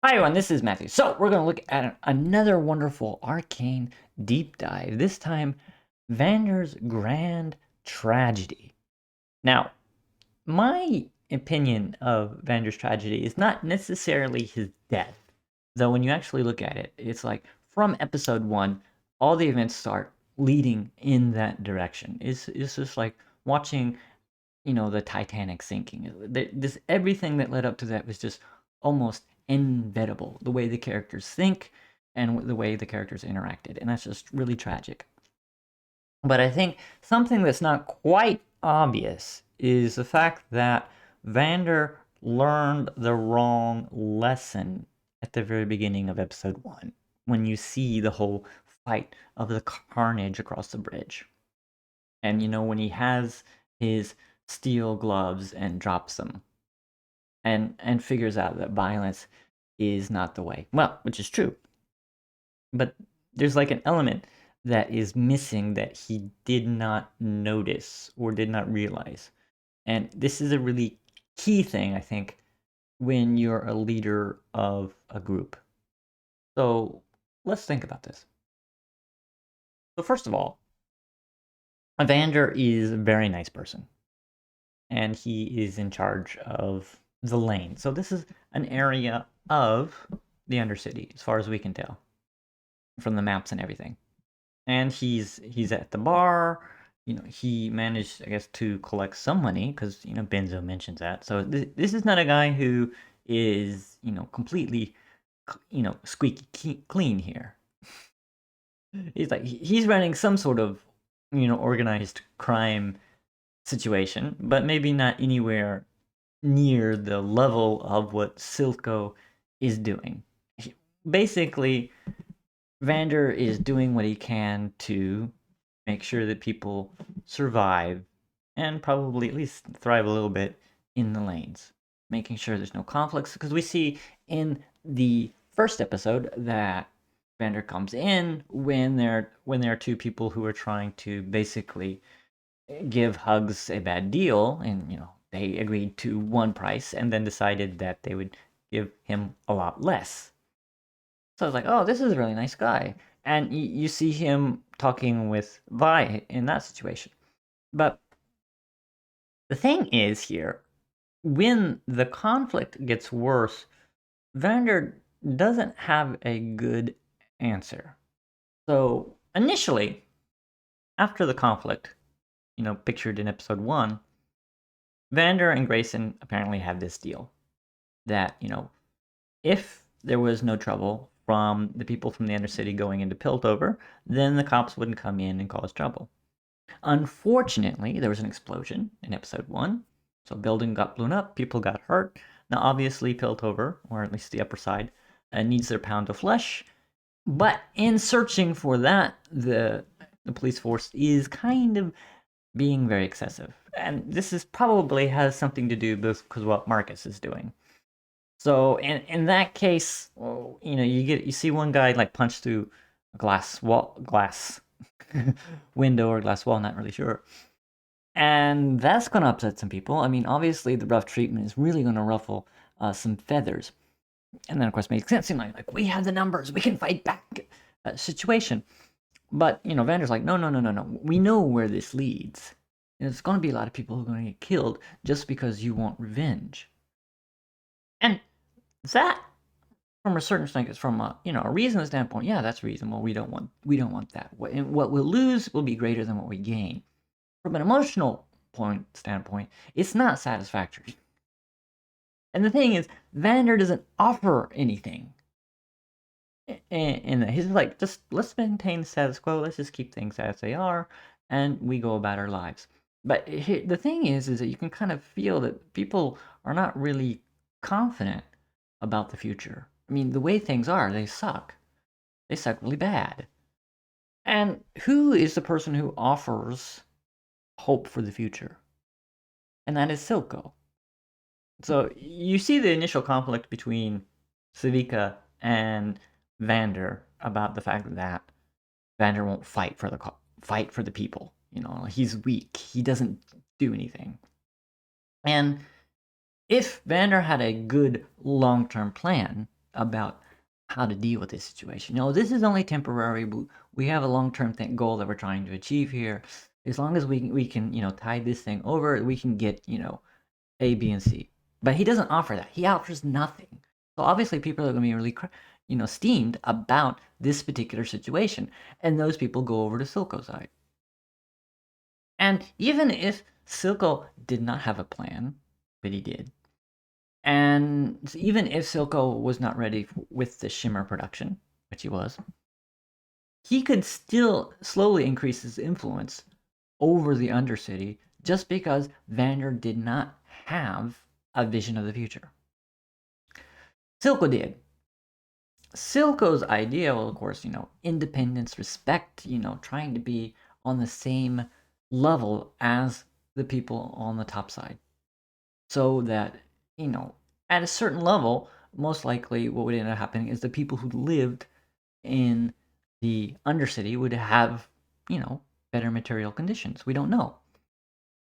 Hi everyone, this is Matthew. So we're going to look at another wonderful Arcane deep dive. This time, Vander's Grand Tragedy. Now, my opinion of Vander's tragedy is not necessarily his death, though when you actually look at it, it's like from episode 1, all the events start leading in that direction. It's just like watching, the Titanic sinking. This everything that led up to that was just almost inevitable. The way the characters think and the way the characters interacted, and that's just really tragic. But I think something that's not quite obvious is the fact that Vander learned the wrong lesson at the very beginning of episode 1 when you see the whole fight of the carnage across the bridge. And when he has his steel gloves and drops them and figures out that violence is not the way. Well, which is true. But there's like an element that is missing that he did not notice or did not realize. And this is a really key thing, I think, when you're a leader of a group. So let's think about this. So, first of all, Evander is a very nice person, and he is in charge of the lane. So, this is an area of the Undercity, as far as we can tell, from the maps and everything. And he's at the bar. He managed, I guess, to collect some money because Benzo mentions that. So this is not a guy who is completely squeaky clean here. He's running some sort of organized crime situation, but maybe not anywhere near the level of what Silco is doing. Basically, Vander is doing what he can to make sure that people survive and probably at least thrive a little bit in the lanes, making sure there's no conflicts. Because we see in the first episode that Vander comes in when there are two people who are trying to basically give Hugs a bad deal, and they agreed to one price and then decided that they would give him a lot less. So I was like, oh, this is a really nice guy. And you see him talking with Vi in that situation. But the thing is here, when the conflict gets worse, Vander doesn't have a good answer. So initially, after the conflict, pictured in episode 1, Vander and Grayson apparently have this deal that, if there was no trouble from the people from the Undercity going into Piltover, then the cops wouldn't come in and cause trouble. Unfortunately, there was an explosion in episode 1, so a building got blown up, people got hurt. Now, obviously, Piltover, or at least the upper side, needs their pound of flesh, but in searching for that, the police force is kind of being very excessive. And this is probably has something to do with because what Marcus is doing. So in that case, you see one guy like punch through a glass window or glass wall, not really sure. And that's going to upset some people. I mean, obviously the rough treatment is really going to ruffle some feathers. And then of course makes sense. Seem like we have the numbers, we can fight back situation. But Vander's like, no, no, no, no, no. We know where this leads. And it's going to be a lot of people who are going to get killed just because you want revenge. And that, from a certain standpoint, from a reasonable standpoint, yeah, that's reasonable. We don't want that. What we'll lose will be greater than what we gain. From an emotional standpoint, it's not satisfactory. And the thing is, Vander doesn't offer anything. And he's like, just let's maintain the status quo. Let's just keep things as they are, and we go about our lives. But the thing is that you can kind of feel that people are not really confident about the future. I mean, the way things are, they suck. They suck really bad. And who is the person who offers hope for the future? And that is Silco. So you see the initial conflict between Civica and Vander about the fact that Vander won't fight for the people. He's weak. He doesn't do anything. And if Vander had a good long-term plan, about how to deal with this situation. No, this is only temporary. We have a long-term goal that we're trying to achieve here. As long as we can, tide this thing over, we can get, A, B, and C. But he doesn't offer that. He offers nothing. So obviously people are going to be really, steamed about this particular situation. And those people go over to Silco's side. And even if Silco did not have a plan, but he did, and even if Silco was not ready with the Shimmer production, which he was, he could still slowly increase his influence over the Undercity just because Vander did not have a vision of the future. Silco did. Silco's idea, well, of course, independence, respect, trying to be on the same level as the people on the top side. So that, at a certain level, most likely what would end up happening is the people who lived in the Undercity would have, better material conditions. We don't know.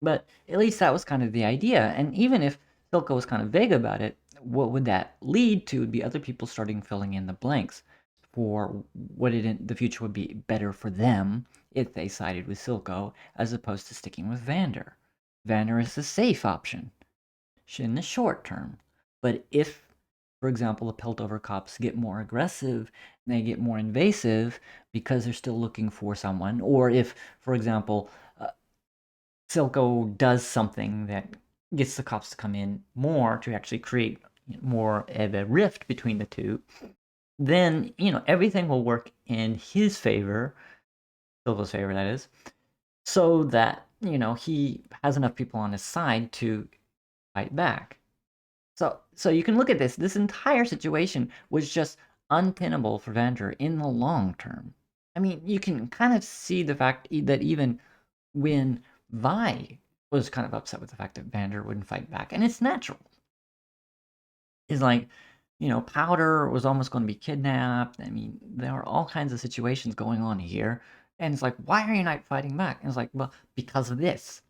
But at least that was kind of the idea. And even if Silco was kind of vague about it, what would that lead to would be other people starting filling in the blanks for what the future would be better for them if they sided with Silco as opposed to sticking with Vander. Vander is the safe option in the short term. But if, for example, the Piltover cops get more aggressive and they get more invasive because they're still looking for someone, or if, for example, Silco does something that gets the cops to come in more to actually create more of a rift between the two, then, everything will work in his favor, Silco's favor, that is, so that, he has enough people on his side to fight back. So you can look at this. This entire situation was just untenable for Vander in the long term. I mean, you can kind of see the fact that even when Vi was kind of upset with the fact that Vander wouldn't fight back, and it's natural. It's like, Powder was almost going to be kidnapped. I mean, there are all kinds of situations going on here. And it's like, why are you not fighting back? And it's like, well, because of this.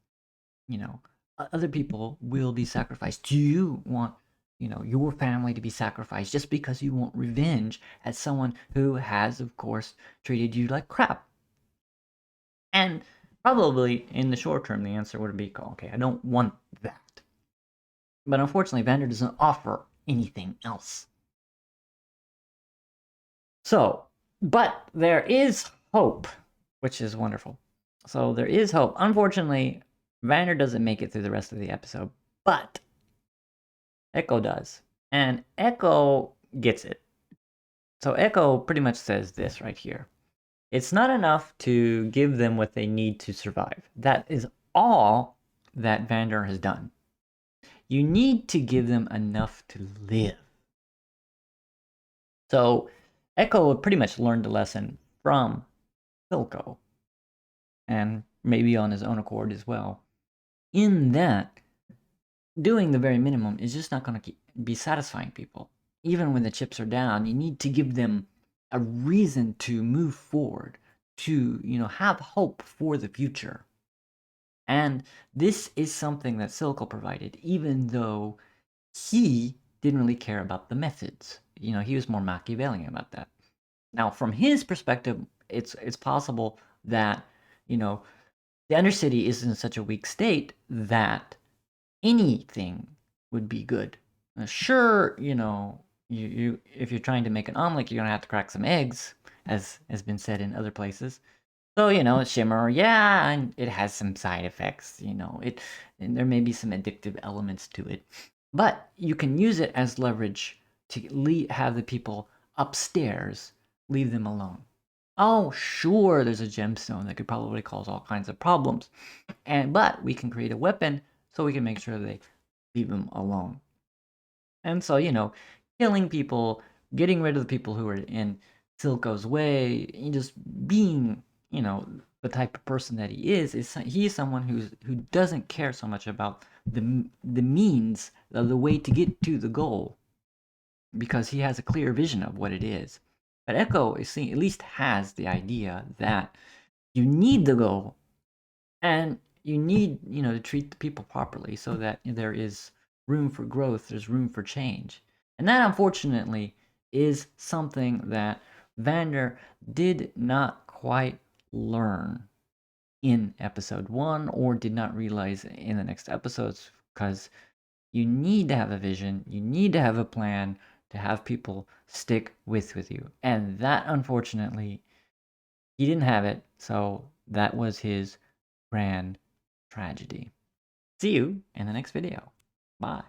Other people will be sacrificed. Do you want, your family to be sacrificed just because you want revenge at someone who has, of course, treated you like crap? And probably in the short term, the answer would be, okay, I don't want that. But unfortunately, Vander doesn't offer anything else. So, but there is hope, which is wonderful. So there is hope. Unfortunately, Vander doesn't make it through the rest of the episode, but Ekko does. And Ekko gets it. So Ekko pretty much says this right here. It's not enough to give them what they need to survive. That is all that Vander has done. You need to give them enough to live. So Ekko pretty much learned the lesson from Silco, and maybe on his own accord as well, in that doing the very minimum is just not going to be satisfying people. Even when the chips are down, you need to give them a reason to move forward, to, have hope for the future. And this is something that Silco provided, even though he didn't really care about the methods. He was more Machiavellian about that. Now, from his perspective, it's possible that, the Undercity is in such a weak state that anything would be good. Sure, you if you're trying to make an omelet, you're gonna have to crack some eggs, as has been said in other places. So Shimmer, yeah, and it has some side effects. And there may be some addictive elements to it, but you can use it as leverage to have the people upstairs leave them alone. Oh, sure, there's a gemstone that could probably cause all kinds of problems, but we can create a weapon so we can make sure they leave them alone. And so, killing people, getting rid of the people who are in Silco's way, just being, the type of person that he is he's someone who doesn't care so much about the means, the way to get to the goal, because he has a clear vision of what it is. But Ekko at least has the idea that you need the goal, and you need, to treat the people properly so that there is room for growth, there's room for change. And that, unfortunately, is something that Vander did not quite learn in episode 1 or did not realize in the next episodes, because you need to have a vision, you need to have a plan to have people stick with you. And that, unfortunately, he didn't have it, so that was his grand tragedy. See you in the next video. Bye.